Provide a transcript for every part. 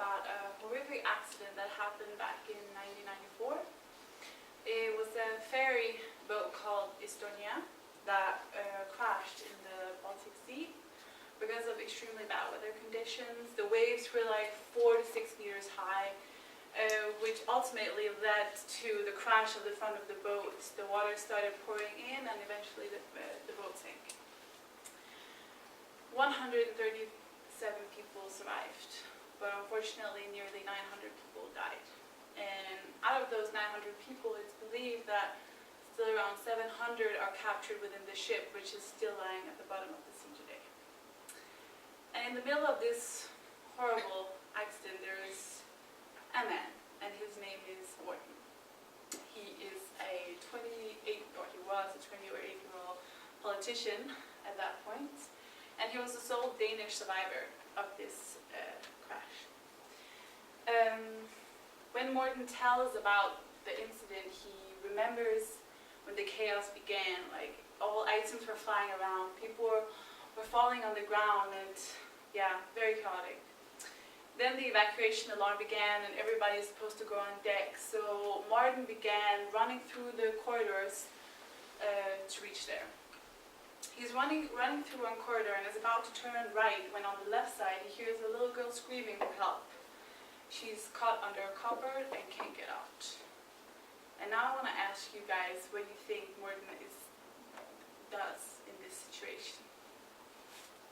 about a horrific accident that happened back in 1994. It was a ferry boat called Estonia that crashed in the Baltic Sea because of extremely bad weather conditions. The waves were like 4 to 6 meters high, which ultimately led to the crash of the front of the boat. The water started pouring in and eventually the boat sank. 137 people survived, but unfortunately nearly 900 people died. And out of those 900 people, it's believed that still around 700 are captured within the ship, which is still lying at the bottom of the sea today. And in the middle of this horrible accident, there is a man, and his name is Morten. He is a 28, or he was a 20 or 8-year-old politician at that point, and he was the sole Danish survivor of this crash. When Morten tells about the incident, he remembers when the chaos began. Like, all items were flying around, people were falling on the ground, and yeah, very chaotic. Then the evacuation alarm began and everybody is supposed to go on deck, so Morten began running through the corridors to reach there. He's running through one corridor and is about to turn right when on the left side he hears a little girl screaming for help. She's caught under a cupboard and can't get out. And now I want to ask you guys what you think Morten does in this situation.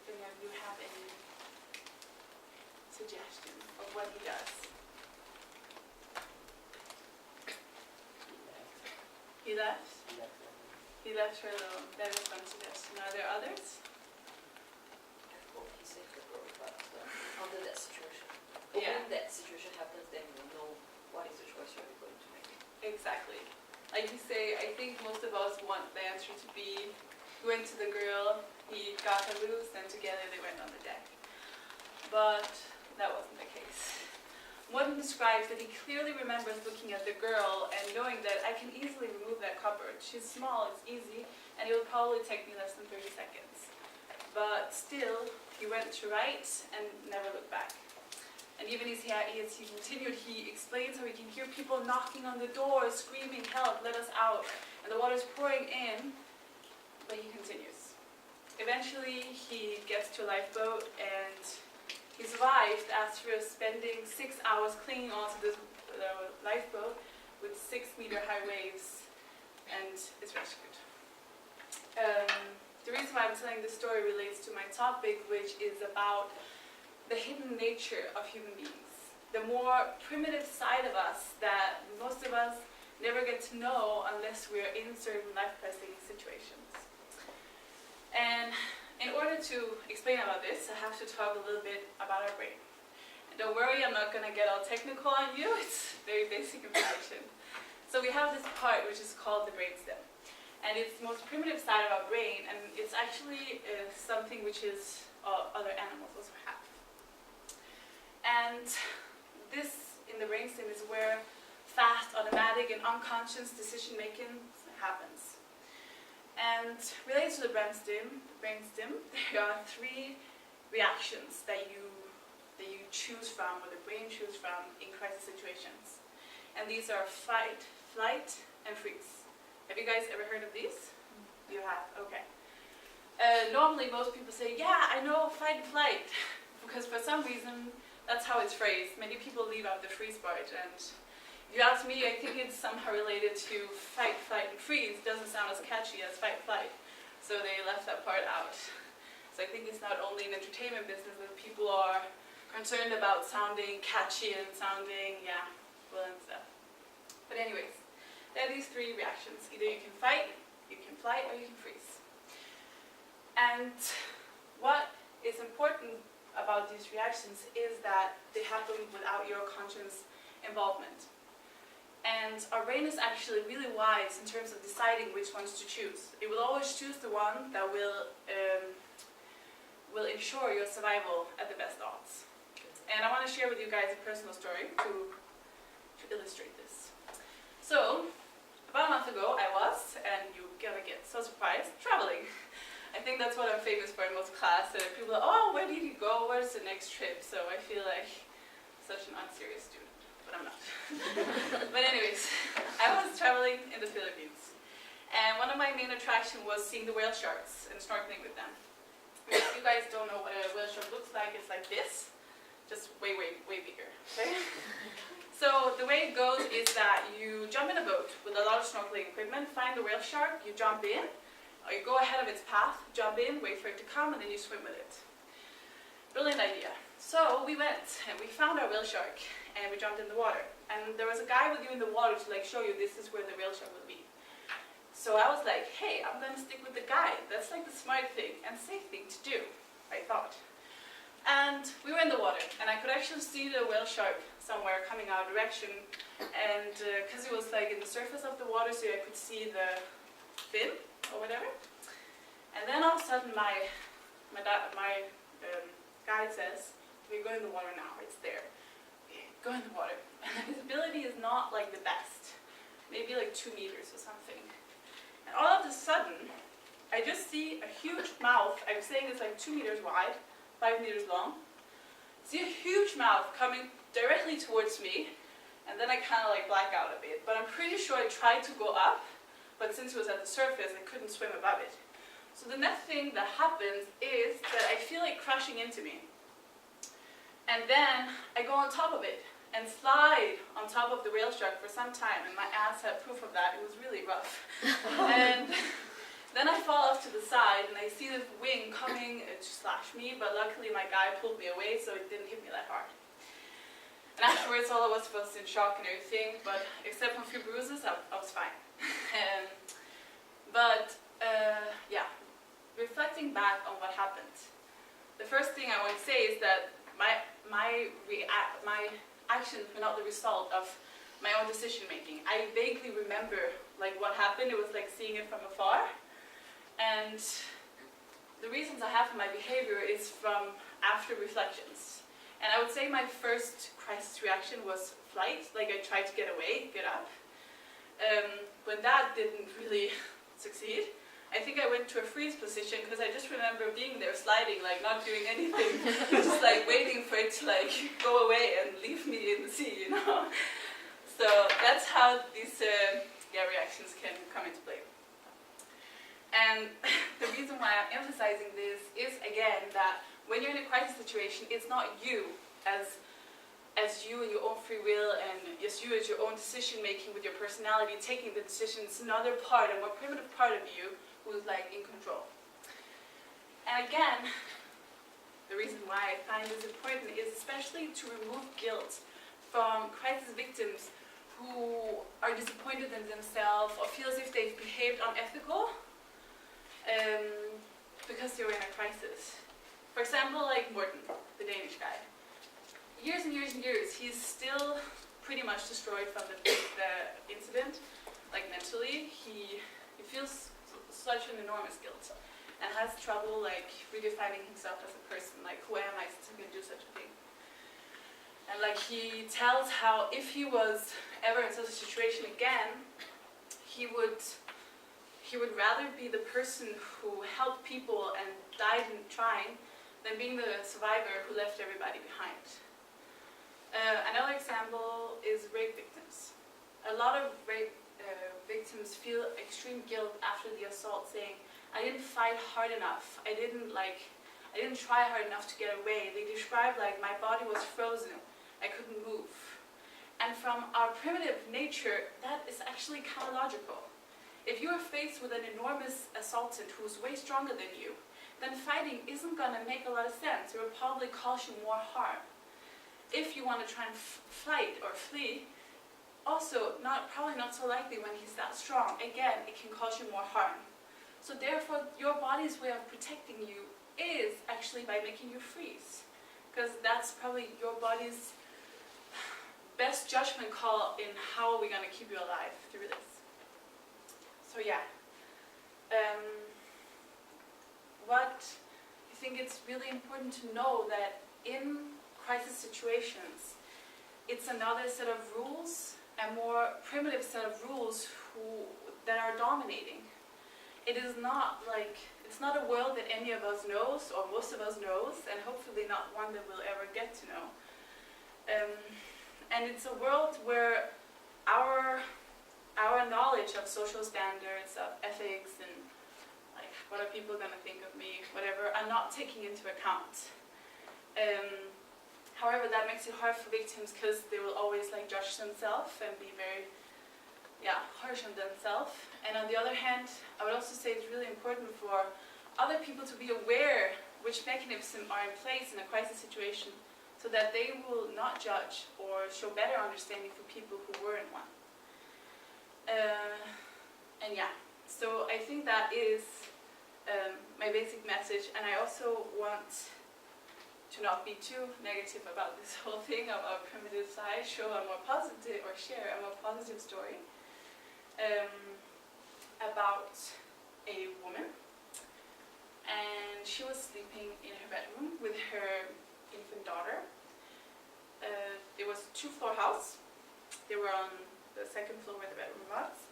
Do any of you have any suggestion of what he does? He left? He left her alone. That is one suggestion. Are there others? I hope he saved the girl, but under that situation. Yeah. When that situation happens, then you'll know what is the choice you're going to make. Exactly. Like you say, I think most of us want the answer to be, he went to the girl, he got her loose, and together they went on the deck. But that wasn't the case. Morten describes that he clearly remembers looking at the girl and knowing that I can easily remove that cupboard. She's small, it's easy, and it will probably take me less than 30 seconds. But still, he went to right and never looked back. And even as he continued, he explains how he can hear people knocking on the door, screaming, "Help, let us out." And the water's pouring in, but he continues. Eventually, he gets to a lifeboat and he survived after spending 6 hours clinging onto the lifeboat with 6-meter high waves, and is rescued. The reason why I'm telling this story relates to my topic, which is about the hidden nature of human beings. The more primitive side of us that most of us never get to know unless we're in certain life-threatening situations. And in order to explain about this, I have to talk a little bit about our brain. And don't worry, I'm not going to get all technical on you, it's very basic information. So we have this part which is called the brainstem. And it's the most primitive side of our brain, and it's actually something which is other animals also have. And this, in the brainstem, is where fast, automatic, and unconscious decision making happens. And related to the brainstem, there are 3 reactions that you choose from, or the brain chooses from, in crisis situations. And these are fight, flight, and freeze. Have you guys ever heard of these? You have? Okay. Normally most people say, yeah, I know fight and flight, because for some reason that's how it's phrased. Many people leave out the freeze part, and if you ask me, I think it's somehow related to fight, flight, and freeze. It doesn't sound as catchy as fight, flight, so they left that part out. So I think it's not only in entertainment business that people are concerned about sounding catchy and sounding, well and stuff. But anyways, there are these 3 reactions. Either you can fight, you can flight, or you can freeze. And what is important about these reactions is that they happen without your conscious involvement. And our brain is actually really wise in terms of deciding which ones to choose. It will always choose the one that will ensure your survival at the best odds. And I want to share with you guys a personal story to illustrate this. So, about a month ago I was, and you're gonna get so surprised, traveling. I think that's what I'm famous for in most class. People are, oh, where did you go? Where's the next trip? So I feel like such an unserious student, but I'm not. But anyways, I was traveling in the Philippines, and one of my main attractions was seeing the whale sharks and snorkeling with them. If you guys don't know what a whale shark looks like, it's like this, just way, way, way bigger. Okay? So the way it goes is that you jump in a boat with a lot of snorkeling equipment, find the whale shark, you jump in, or you go ahead of its path, jump in, wait for it to come, and then you swim with it. Brilliant idea. So we went and we found our whale shark and we jumped in the water. And there was a guy with you in the water to like show you this is where the whale shark will be. So I was like, hey, I'm going to stick with the guide. That's like the smart thing and safe thing to do, I thought. And we were in the water, and I could actually see the whale shark somewhere coming our direction. And because it was like in the surface of the water, so I could see the fin or whatever. And then all of a sudden, my guide says, "We're going in the water now. It's there. Okay, go in the water." And the visibility is not like the best, maybe like 2 meters or something. And all of a sudden, I just see a huge mouth. I'm saying it's like 2 meters wide, 5 meters long. See a huge mouth coming directly towards me, and then I kind of like black out a bit. But I'm pretty sure I tried to go up, but since it was at the surface, I couldn't swim above it. So the next thing that happens is that I feel it crashing into me. And then I go on top of it and slide on top of the whale shark for some time, and my ass had proof of that. It was really rough. And then I fall off to the side, and I see the wing coming to slash me, but luckily my guy pulled me away, so it didn't hit me that hard. And afterwards, all of us was in shock and everything, but except for a few bruises, I was fine. Yeah, reflecting back on what happened, the first thing I would say is that my actions were not the result of my own decision making. I vaguely remember like what happened. It was like seeing it from afar. And the reasons I have for my behavior is from after reflections. And I would say my first crisis reaction was flight, like I tried to get away, get up. But that didn't really succeed. I think I went to a freeze position because I just remember being there sliding, like not doing anything, just like waiting for it to like go away and leave me in the sea, you know? So that's how these reactions can come into play. And the reason why I'm emphasizing this is, again, that when you're in a crisis situation, it's not you as you and your own free will, and yes, you as your own decision making with your personality taking the decisions. Another part, a more primitive part of you, who's like in control. And again, the reason why I find this important is especially to remove guilt from crisis victims who are disappointed in themselves or feel as if they've behaved unethical because they were in a crisis. For example, like Morten, the Danish guy. Years and years and years, he's still pretty much destroyed from the incident. Like mentally, he feels such an enormous guilt and has trouble like redefining himself as a person. Like, who am I since I can do such a thing? And like he tells how if he was ever in such a situation again, he would rather be the person who helped people and died in trying than being the survivor who left everybody behind. Another example is rape victims. A lot of rape victims feel extreme guilt after the assault, saying, "I didn't fight hard enough. I didn't try hard enough to get away." They describe like my body was frozen. I couldn't move. And from our primitive nature, that is actually kind of logical. If you are faced with an enormous assaultant who's way stronger than you, then fighting isn't going to make a lot of sense. It will probably cause you more harm. If you want to try and fight or flee, also probably not so likely when he's that strong. Again, it can cause you more harm. So therefore, your body's way of protecting you is actually by making you freeze, because that's probably your body's best judgment call in how are we going to keep you alive through this. So yeah, what I think it's really important to know that in crisis situations, it's another set of rules, a more primitive set of rules that are dominating. It is not like, it's not a world that any of us knows, or most of us knows, and hopefully not one that we'll ever get to know. And it's a world where our knowledge of social standards, of ethics, and like what are people going to think of me, whatever, are not taking into account. However, that makes it hard for victims because they will always like judge themselves and be very harsh on themselves. And on the other hand, I would also say it's really important for other people to be aware which mechanisms are in place in a crisis situation so that they will not judge or show better understanding for people who were in one. And yeah, so I think that is my basic message, and I also want to not be too negative about this whole thing of our primitive side, show a more positive, or share a more positive story about a woman. And she was sleeping in her bedroom with her infant daughter. It was a 2-floor house. They were on the second floor where the bedroom was.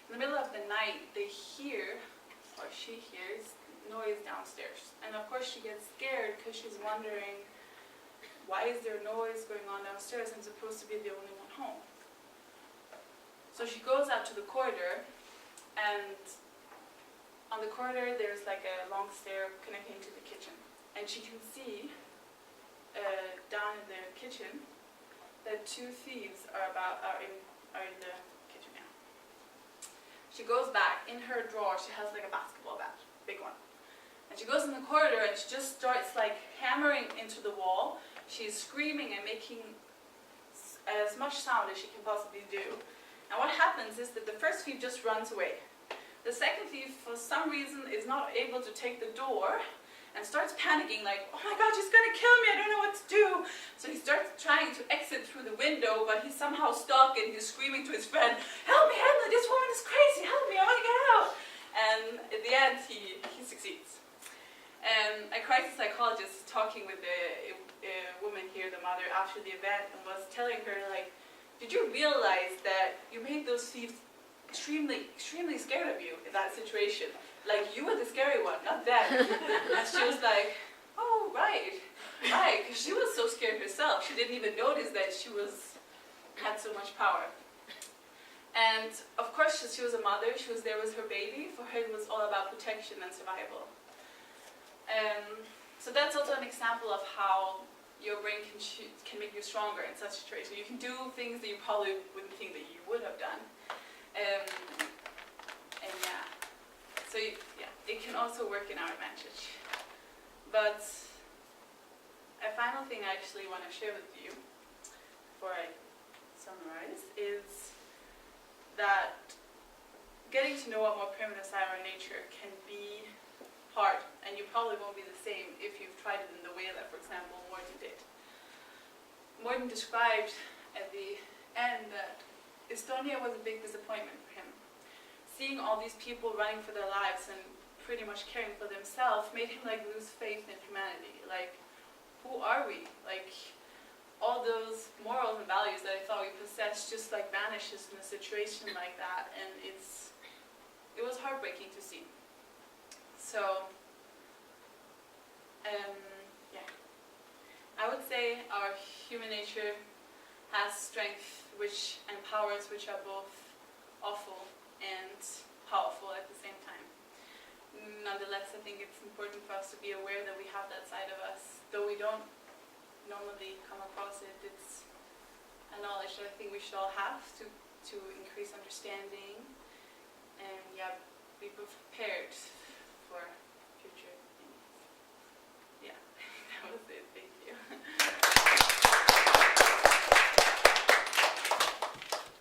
In the middle of the night, they hear, or she hears, noise downstairs. And of course she gets scared because she's wondering, why is there noise going on downstairs? I'm supposed to be the only one home. So she goes out to the corridor, and on the corridor there's like a long stair connecting to the kitchen. And she can see down in the kitchen that 2 thieves are in the kitchen now. She goes back. In her drawer she has like a basketball bat, big one. And she goes in the corridor and she just starts like hammering into the wall. She's screaming and making as much sound as she can possibly do. And what happens is that the first thief just runs away. The second thief, for some reason, is not able to take the door and starts panicking like, oh my god, she's gonna kill me, I don't know what to do. So he starts trying to exit through the window, but he's somehow stuck and he's screaming to his friend, help me, this woman is crazy, help me, I want to get out. And at the end, he succeeds. A crisis psychologist talking with a woman here, the mother, after the event, and was telling her, like, did you realize that you made those thieves extremely, extremely scared of you in that situation? Like, you were the scary one, not them. And she was like, oh, right, because she was so scared herself. She didn't even notice that she had so much power. And of course, she was a mother, she was there with her baby. For her, it was all about protection and survival. So that's also an example of how your brain can make you stronger in such situations. You can do things that you probably wouldn't think that you would have done. And yeah, so yeah, it can also work in our advantage. But a final thing I actually want to share with you before I summarize is that getting to know a more primitive side of our nature can be hard, and you probably won't be the same if you've tried it in the way that, for example, Morten did. Morten described at the end that Estonia was a big disappointment for him. Seeing all these people running for their lives and pretty much caring for themselves made him like lose faith in humanity. Like, who are we? Like, all those morals and values that I thought we possessed just like vanishes in a situation like that, and it was heartbreaking to see. So, yeah, I would say our human nature has strength and powers which are both awful and powerful at the same time. Nonetheless, I think it's important for us to be aware that we have that side of us. Though we don't normally come across it, it's a knowledge that I think we should all have to increase understanding and, yeah, be prepared